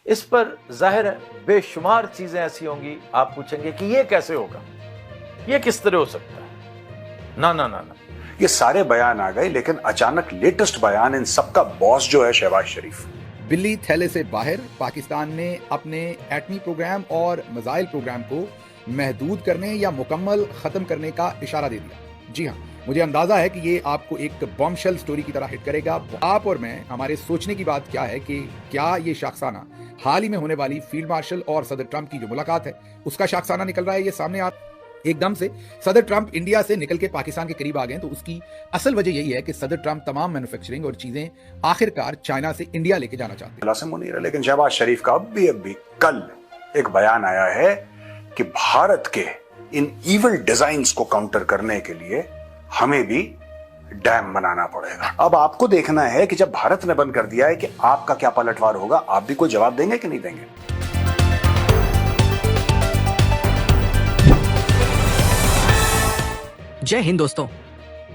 इस पर जाहिर है बेशुमार चीजें ऐसी होंगी, आप पूछेंगे कि ये कैसे होगा, ये किस तरह हो सकता है। ना ना ना ना, ये सारे बयान आ गए, लेकिन अचानक लेटेस्ट बयान इन सबका बॉस जो है शहबाज शरीफ। बिल्ली थैले से बाहर, पाकिस्तान ने अपने एटमी प्रोग्राम और मिसाइल प्रोग्राम को महदूद करने या मुकम्मल खत्म करने का इशारा दे दिया। जी हाँ, मुझे अंदाजा है कि ये आपको एक बॉम्बशेल स्टोरी की तरह हिट करेगा। आप और मैं, हमारे सोचने की बात क्या है कि क्या ये शाखसाना हाल ही में होने वाली फील्ड मार्शल और सदर ट्रंप की जो मुलाकात है उसका शाखसाना निकल रहा है, ये सामने आ एकदम से सदर ट्रंप इंडिया से निकल के पाकिस्तान के करीब आ गए। तो उसकी असल वजह यही है कि सदर ट्रंप तमाम मैन्युफैक्चरिंग और चीजें आखिरकार चाइना से इंडिया लेके जाना चाहते हैं। मुनीर है, लेकिन शहबाज शरीफ का अब भी कल एक बयान आया है कि भारत के इन इविल डिजाइन्स को काउंटर करने के लिए हमें भी डैम बनाना पड़ेगा। अब आपको देखना है कि जब भारत ने बंद कर दिया है कि आपका क्या पलटवार होगा, आप भी कोई जवाब देंगे कि नहीं देंगे। जय हिंद दोस्तों,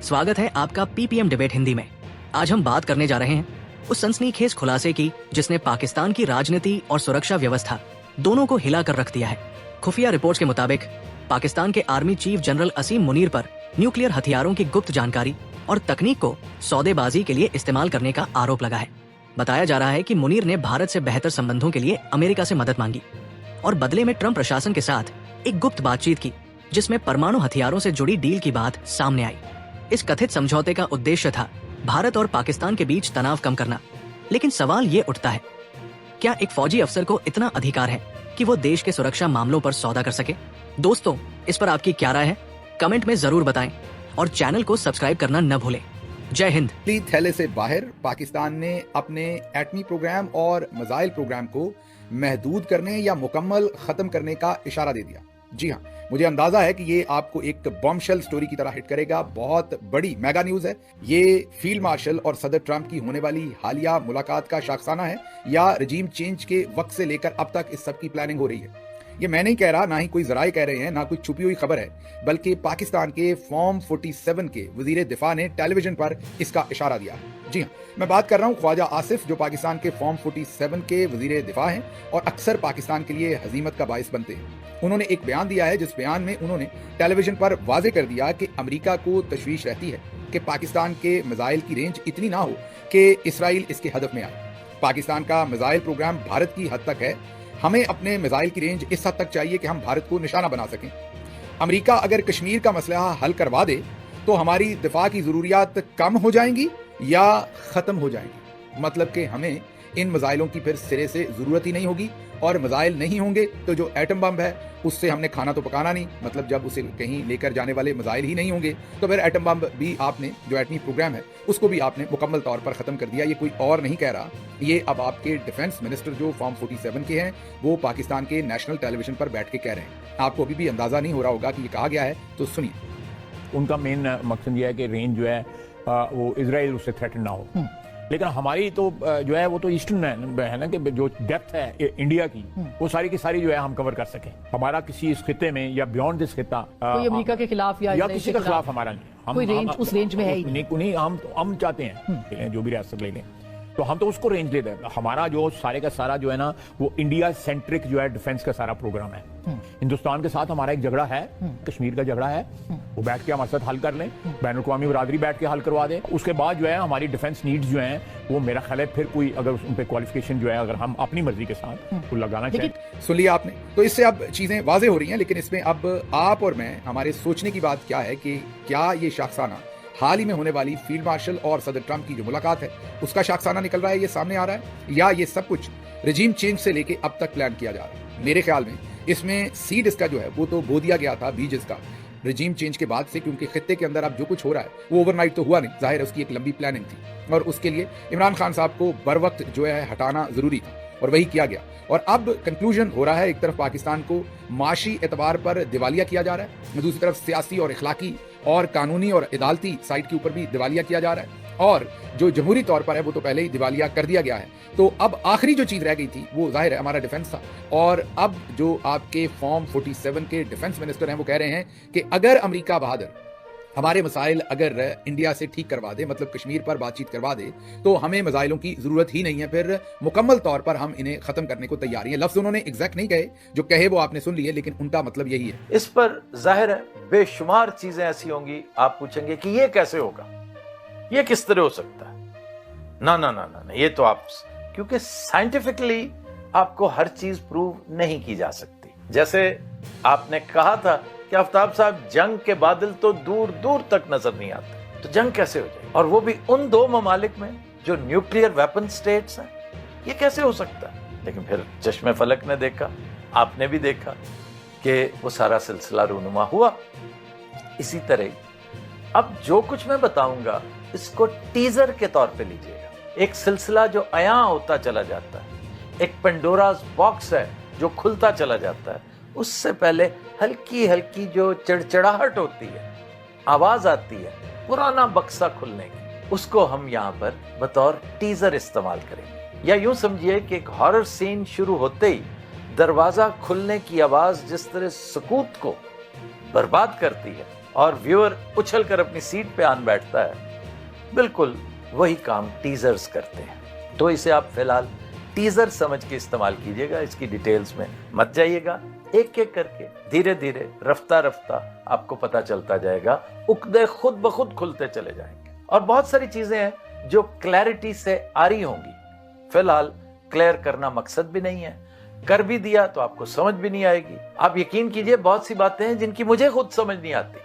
स्वागत है आपका पीपीएम डिबेट हिंदी में। आज हम बात करने जा रहे हैं उस सनसनीखेज खुलासे की जिसने पाकिस्तान की राजनीति और सुरक्षा व्यवस्था दोनों को हिला कर रख दिया है। खुफिया रिपोर्ट्स के मुताबिक पाकिस्तान के आर्मी चीफ जनरल असीम मुनीर पर न्यूक्लियर हथियारों की गुप्त जानकारी और तकनीक को सौदेबाजी के लिए इस्तेमाल करने का आरोप लगा है। बताया जा रहा है कि मुनीर ने भारत से बेहतर संबंधों के लिए अमेरिका से मदद मांगी और बदले में ट्रंप प्रशासन के साथ एक गुप्त बातचीत की जिसमें परमाणु हथियारों से जुड़ी डील की बात सामने आई। इस कथित समझौते का उद्देश्य था भारत और पाकिस्तान के बीच तनाव कम करना। लेकिन सवाल ये उठता है, क्या एक फौजी अफसर को इतना अधिकार है कि वो देश के सुरक्षा मामलों पर सौदा कर सके? दोस्तों, इस पर आपकी क्या राय है? कमेंट में जरूर बताएं और चैनल को सब्सक्राइब करना न भूलें। जय हिंद। बिल्ली थैले से बाहर, पाकिस्तान ने अपने एटमी प्रोग्राम और मिसाइल प्रोग्राम को महदूद करने या मुकम्मल खत्म करने का इशारा दे दिया। जी हाँ, मुझे अंदाजा है कि ये आपको एक बॉम्बशेल स्टोरी की तरह हिट करेगा। बहुत बड़ी मेगा न्यूज है। ये फील्ड मार्शल और सदर ट्रंप की होने वाली हालिया मुलाकात का शाखसाना है या रजीम चेंज के वक्त से लेकर अब तक इस सब की प्लानिंग हो रही है। ये मैं नहीं कह रहा, ना ही कोई जराए कह रहे हैं, ना कोई छुपी हुई खबर है, बल्कि पाकिस्तान के फॉर्म 47 के वजीर दिफा ने टेलीविजन पर इसका इशारा दिया है। जी हाँ, मैं बात कर रहा हूँ ख्वाजा आसिफ, जो पाकिस्तान के फॉर्म 47 के वजीर दिफा हैं और अक्सर पाकिस्तान के लिए हजीमत का बाइस बनते हैं। उन्होंने एक बयान दिया है जिस बयान में उन्होंने टेलीविजन पर वाजे कर दिया कि अमेरिका को तशवीश रहती है कि पाकिस्तान के मिसाइल की रेंज इतनी ना हो कि इसराइल इसके हदफ में आए। पाकिस्तान का मिसाइल प्रोग्राम भारत की हद तक है, हमें अपने मिसाइल की रेंज इस हद तक चाहिए कि हम भारत को निशाना बना सकें। अमेरिका अगर कश्मीर का मसला हल करवा दे तो हमारी दिफा की जरूरियात कम हो जाएंगी या खत्म हो जाएंगी। मतलब कि हमें इन मिसाइलों की फिर सिरे से जरूरत ही नहीं होगी, और मिसाइल नहीं होंगे तो जो एटम बम है उससे हमने खाना तो पकाना नहीं। मतलब जब उसे कहीं लेकर जाने वाले मिसाइल ही नहीं होंगे तो फिर एटम बम भी आपने, जो एटमी प्रोग्राम है उसको भी आपने मुकम्मल तौर पर खत्म कर दिया। ये कोई और नहीं कह रहा, ये अब आपके डिफेंस मिनिस्टर जो फॉर्म 47 के हैं वो पाकिस्तान के नेशनल टेलीविजन पर बैठ के कह रहे हैं। आपको अभी भी अंदाजा नहीं हो रहा होगा कि ये कहा गया है, तो सुनिए। उनका मेन मकसद ये है कि रेंज जो है वो इजराइल उससे थ्रेटन ना हो। लेकिन हमारी तो जो है वो तो ईस्टर्न है ना, कि जो डेप्थ है इंडिया की वो सारी की सारी जो है हम कवर कर सकें। हमारा किसी इस खिते में या बियॉन्ड दिस खिता कोई अमेरिका के खिलाफ या किसी के खिलाफ हमारा नहीं, कोई रेंज उस रेंज में है ही नहीं। हम चाहते हैं जो भी रियासत ले लें तो हम तो उसको रेंज दे दें। हमारा जो सारे का सारा जो है ना वो इंडिया सेंट्रिक जो है डिफेंस का सारा प्रोग्राम है। हिंदुस्तान के साथ हमारा एक झगड़ा है, कश्मीर का झगड़ा है, वो बैठ के हमारे साथ हल कर लें, बैन अवी बरादरी बैठ के हल करवा दे। उसके बाद जो है हमारी डिफेंस नीड्स जो हैं वो मेरा ख्याल है फिर कोई अगर उन पे क्वालिफिकेशन जो है अगर हम अपनी मर्जी के साथ वो लगाना चाहिए। सुन लिया आपने, तो इससे अब चीजें वाजे हो रही हैं। लेकिन इसमें अब आप और मैं, हमारे सोचने की बात क्या है कि क्या ये शाखसाना हाल ही में होने वाली फील्ड मार्शल और सदर ट्रंप की जो मुलाकात है उसका शाखसाना निकल रहा है, ये सामने आ रहा है, या ये सब कुछ रजीम चेंज से लेके अब तक प्लान किया जा रहा है। मेरे ख्याल में इसमें सीड इसका जो है वो तो बो दिया गया था, बीज इसका रजीम चेंज के बाद से, क्योंकि खित्ते के अंदर अब जो कुछ हो रहा है वो ओवरनाइट तो हुआ नहीं, जाहिर है उसकी एक लंबी प्लानिंग थी और उसके लिए इमरान खान साहब को बर वक्त जो है हटाना जरूरी था और वही किया गया। और अब कंक्लूजन हो रहा है, एक तरफ पाकिस्तान को माशी एतबार पर दिवालिया किया जा रहा है, दूसरी तरफ सियासी और इखलाकी और कानूनी और अदालती साइड के ऊपर भी दिवालिया किया जा रहा है, और जो जमहूरी तौर पर है वो तो पहले ही दिवालिया कर दिया गया है। तो अब आखिरी जो चीज रह गई थी वो जाहिर है हमारा डिफेंस था। और अब जो आपके फॉर्म 47 के डिफेंस मिनिस्टर हैं वो कह रहे हैं कि अगर अमेरिका बहादुर हमारे मसाइल अगर इंडिया से ठीक करवा दे, मतलब कश्मीर पर बातचीत करवा दे, तो हमें मसाइलों की जरूरत ही नहीं है, फिर मुकम्मल तौर पर हम इन्हें खत्म करने को तैयार हैं। लफ्ज उन्होंने एग्जैक्ट नहीं कहे, जो कहे वो आपने सुन लिए, लेकिन उनका मतलब यही है। इस पर जाहिर है बेशुमार चीजें ऐसी होंगी, आप पूछेंगे कि ये कैसे होगा, ये किस तरह हो सकता है। ना ना ना ना, ये तो आप, क्योंकि साइंटिफिकली आपको हर चीज प्रूव नहीं की जा सकती। जैसे आपने कहा था कि आफ्ताब साहब जंग के बादल तो दूर दूर तक नजर नहीं आते, तो जंग कैसे हो जाए, और वो भी उन दो ममालिक में जो न्यूक्लियर वेपन स्टेट्स हैं, ये कैसे हो सकता है। लेकिन फिर चश्मे फलक ने देखा, आपने भी देखा कि वो सारा सिलसिला रूनुमा हुआ। इसी तरह अब जो कुछ मैं बताऊंगा इसको टीजर के तौर पे लीजिएगा। एक सिलसिला जो आया होता चला जाता है, एक पेंडोरास बॉक्स है जो खुलता चला जाता है। उससे पहले हल्की हल्की जो चिड़चिड़ाहट होती है, आवाज आती है पुराना बक्सा खुलने की, उसको हम यहाँ पर बतौर टीजर इस्तेमाल करेंगे। या यूं समझिए कि एक हॉरर सीन शुरू होते ही दरवाजा खुलने की आवाज जिस तरह सुकूत को बर्बाद करती है और व्यूअर उछल कर अपनी सीट पे आन बैठता है, बिल्कुल वही काम टीजर्स करते हैं। तो इसे आप फिलहाल टीजर समझ के इस्तेमाल कीजिएगा, इसकी डिटेल्स में मत जाइएगा। एक एक करके धीरे धीरे रफ्ता रफ्ता आपको पता चलता जाएगा, उकदे खुद ब खुद खुलते चले जाएंगे। और बहुत सारी चीजें हैं जो क्लैरिटी से आ रही होंगी। फिलहाल क्लियर करना मकसद भी नहीं है, कर भी दिया तो आपको समझ भी नहीं आएगी। आप यकीन कीजिए बहुत सी बातें हैं जिनकी मुझे खुद समझ नहीं आती,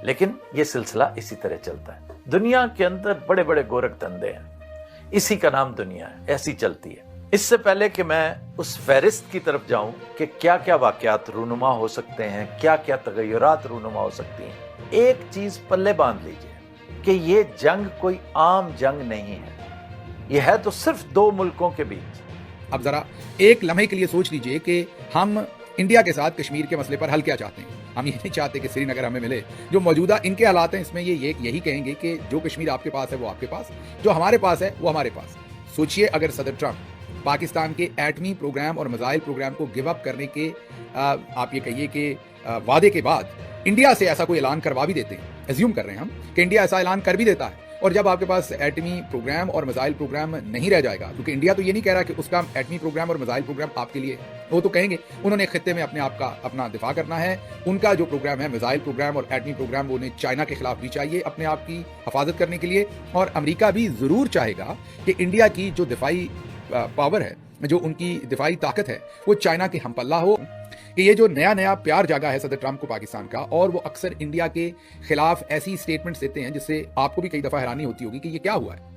लेकिन ये सिलसिला इसी तरह चलता है। दुनिया के अंदर बड़े बड़े गोरख धंधे हैं, इसी का नाम दुनिया है, ऐसी चलती है। इससे पहले कि मैं उस फहरिस्त की तरफ जाऊं कि क्या क्या वाकयात रूनुमा हो सकते हैं, क्या क्या तगय्युरात रूनुमा हो सकती हैं, एक चीज पल्ले बांध लीजिए कि ये जंग कोई आम जंग नहीं है, यह है तो सिर्फ दो मुल्कों के बीच। अब जरा एक लम्हे के लिए सोच लीजिए कि हम इंडिया के साथ कश्मीर के मसले पर हल क्या चाहते हैं। हम ये नहीं चाहते कि श्रीनगर हमें मिले। जो मौजूदा इनके हालात हैं, इसमें ये यही कहेंगे कि जो कश्मीर आपके पास है वो आपके पास, जो हमारे पास है वो हमारे पास। सोचिए अगर सदर ट्रंप पाकिस्तान के एटमी प्रोग्राम और मिसाइल प्रोग्राम को गिव अप करने के आप ये कहिए कि वादे के बाद इंडिया से ऐसा कोई ऐलान करवा भी देते हैं, एज्यूम कर रहे हैं हम कि इंडिया ऐसा ऐलान कर भी देता है, और जब आपके पास एटमी प्रोग्राम और मिसाइल प्रोग्राम नहीं रह जाएगा, क्योंकि इंडिया तो ये नहीं कह रहा कि उसका एटमी प्रोग्राम और मिसाइल प्रोग्राम आपके लिए, वो तो कहेंगे उन्होंने खित्ते में अपने आप का अपना दिफा करना है, उनका जो प्रोग्राम है मिसाइल प्रोग्राम और एटमी प्रोग्राम, वो उन्हें चाइना के खिलाफ भी चाहिए अपने आप की हिफाजत करने के लिए, और अमेरिका भी जरूर चाहेगा कि इंडिया की जो दिफाई पावर है, जो उनकी दिफाई ताकत है, वो चाइना के हमपल्ला हो। कि ये जो नया नया प्यार जागा है सदर ट्रंप को पाकिस्तान का, और वो अक्सर इंडिया के खिलाफ ऐसी स्टेटमेंट्स देते हैं जिससे आपको भी कई दफा हैरानी होती होगी कि ये क्या हुआ है।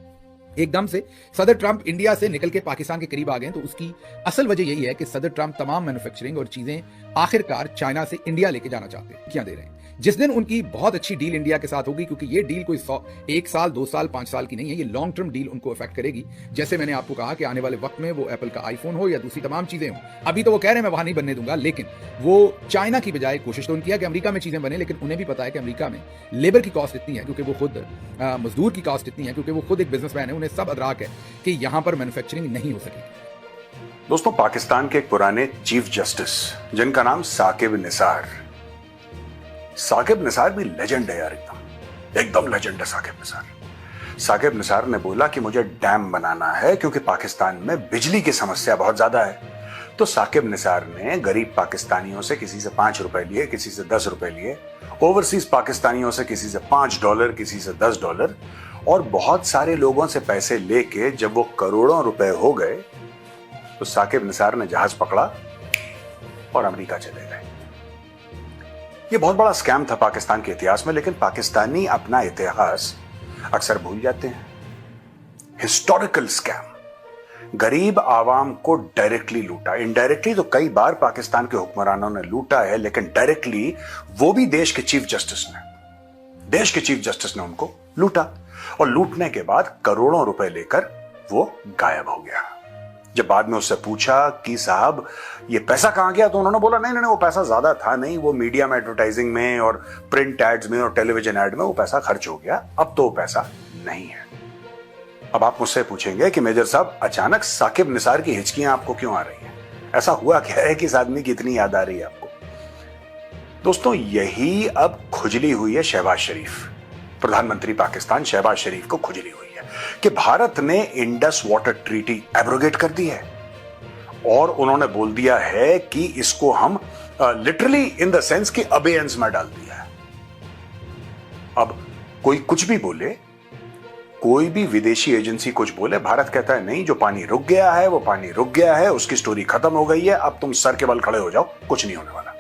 एकदम से सदर ट्रंप इंडिया से निकल के पाकिस्तान के करीब आ गए, तो उसकी असल वजह यही है कि सदर ट्रंप तमाम मैन्युफैक्चरिंग और चीजें आखिरकार चाइना से इंडिया लेके जाना चाहते हैं, क्या दे रहे हैं। जिस दिन उनकी बहुत अच्छी डील इंडिया के साथ होगी, क्योंकि ये डील कोई 1 साल 2 साल 5 साल की नहीं है, ये लॉन्ग टर्म डील उनको इफेक्ट करेगी। जैसे मैंने आपको कहा कि आने वाले वक्त में वो एप्पल का आईफोन हो या दूसरी तमाम चीजें हो, अभी तो वो कह रहे हैं मैं वहां नहीं बनने दूंगा, लेकिन वो चाइना की बजाय कोशिश तो उनकी है कि अमेरिका में चीजें बने, लेकिन उन्हें भी पता है कि अमेरिका में लेबर की कॉस्ट इतनी है, क्योंकि वो खुद मजदूर की कॉस्ट इतनी है, क्योंकि वो खुद एक बिजनेसमैन है, उन्हें सब अदराक है कि यहां पर मैन्युफैक्चरिंग नहीं हो सकेगी। दोस्तों, पाकिस्तान के एक पुराने चीफ जस्टिस जिनका नाम साकिब निसार भी लेजेंड है यार, एकदम लेजेंड है साकिब निसार ने बोला कि मुझे डैम बनाना है क्योंकि पाकिस्तान में बिजली की समस्या बहुत ज्यादा है। तो साकिब निसार ने गरीब पाकिस्तानियों से किसी से $5 लिए, किसी से $10 लिए, ओवरसीज पाकिस्तानियों से किसी से $5, किसी से $10, और बहुत सारे लोगों से पैसे लेके जब वो करोड़ों रुपए हो गए तो साकिब निसार ने जहाज पकड़ा और अमेरिका चले गए। ये बहुत बड़ा स्कैम था पाकिस्तान के इतिहास में, लेकिन पाकिस्तानी अपना इतिहास अक्सर भूल जाते हैं। हिस्टोरिकल स्कैम, गरीब आवाम को डायरेक्टली लूटा, इनडायरेक्टली तो कई बार पाकिस्तान के हुक्मरानों ने लूटा है, लेकिन डायरेक्टली वो भी देश के चीफ जस्टिस ने उनको लूटा, और लूटने के बाद करोड़ों रुपए लेकर वो गायब हो गया। जब बाद में उससे पूछा कि साहब ये पैसा कहां गया, तो उन्होंने बोला नहीं वो पैसा ज्यादा था नहीं, वो मीडिया में एडवर्टाइजिंग में और प्रिंट एड्स में और टेलीविजन एड में वो पैसा खर्च हो गया, अब तो वो पैसा नहीं है। अब आप मुझसे पूछेंगे कि मेजर साहब अचानक साकिब निसार की हिचकियां आपको क्यों आ रही हैं, ऐसा हुआ क्या है कि इस आदमी की इतनी याद आ रही है आपको। दोस्तों, यही अब खुजली हुई है शहबाज शरीफ, प्रधानमंत्री पाकिस्तान शहबाज शरीफ को खुजली हुई है कि भारत ने इंडस वाटर ट्रीटी एब्रोगेट कर दी है और उन्होंने बोल दिया है कि इसको हम लिटरली इन द सेंस कि अबेयंस में डाल दिया है। अब कोई कुछ भी बोले, कोई भी विदेशी एजेंसी कुछ बोले, भारत कहता है नहीं, जो पानी रुक गया है वो पानी रुक गया है, उसकी स्टोरी खत्म हो गई है, अब तुम सर के बल खड़े हो जाओ, कुछ नहीं होने वाला।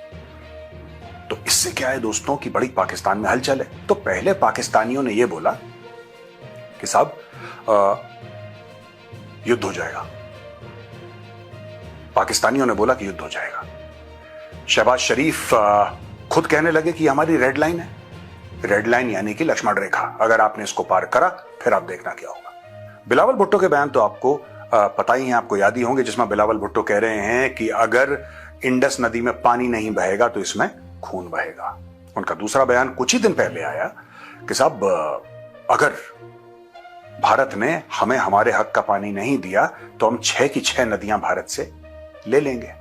तो इससे क्या है दोस्तों कि बड़ी पाकिस्तान में हलचल है। तो पहले पाकिस्तानियों ने यह बोला कि साहब युद्ध हो जाएगा, पाकिस्तानियों ने बोला कि युद्ध हो जाएगा। शहबाज शरीफ खुद कहने लगे कि हमारी रेड लाइन है। रेड लाइन यानी कि लक्ष्मण रेखा, अगर आपने इसको पार करा फिर आप देखना क्या होगा। बिलावल भुट्टो के बयान तो आपको पता ही है, आपको याद ही होंगे, जिसमें बिलावल भुट्टो कह रहे हैं कि अगर इंडस नदी में पानी नहीं बहेगा तो इसमें खून बहेगा। उनका दूसरा बयान कुछ ही दिन पहले आया कि साहब अगर भारत ने हमें हमारे हक का पानी नहीं दिया तो हम 6 की 6 नदियां भारत से ले लेंगे।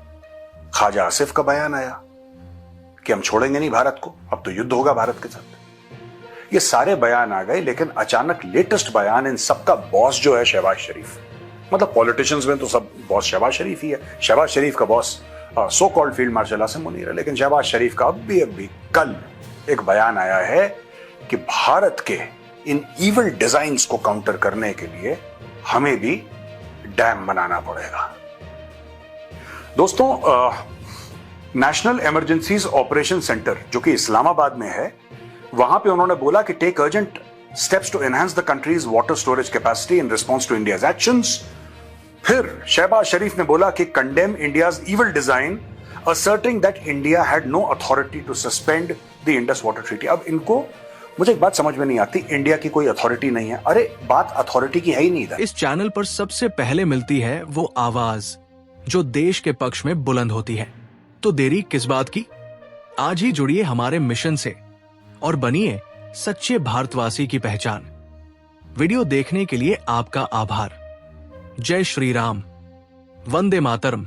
ख्वाजा आसिफ का बयान आया कि हम छोड़ेंगे नहीं भारत को, अब तो युद्ध होगा भारत के साथ। ये सारे बयान आ गए, लेकिन अचानक लेटेस्ट बयान इन सबका बॉस जो है शहबाज शरीफ, मतलब पॉलिटिशियंस में तो सब बॉस शहबाज शरीफ ही है। शहबाज शरीफ का boss so called field marshal Asim Munir है, लेकिन शहबाज शरीफ का अभी कल एक बयान आया है कि भारत के इन इविल डिजाइन्स को काउंटर करने के लिए हमें भी डैम बनाना पड़ेगा। दोस्तों, नेशनल इमरजेंसीज ऑपरेशन सेंटर जो कि इस्लामाबाद में है, वहां पे उन्होंने बोला कि take urgent steps to enhance the country's water storage capacity in response to India's actions. फिर शहबाज शरीफ ने बोला कि condemn India's evil design, asserting that India had no authority to suspend the Indus water treaty. अब इनको, मुझे एक बात समझ में नहीं आती, इंडिया की कोई अथॉरिटी नहीं है। अरे बात अथॉरिटी की है ही नहीं इधर। इस चैनल पर सबसे पहले मिलती है वो आवाज जो देश के पक्ष में बुलंद होती है। तो देरी किस बात की? आज ही जुड़िए हमारे मिशन से और बनिए सच्चे भारतवासी की पहचान। वीडियो देखने के लिए आपका आभार। जय श्री राम, वंदे मातरम।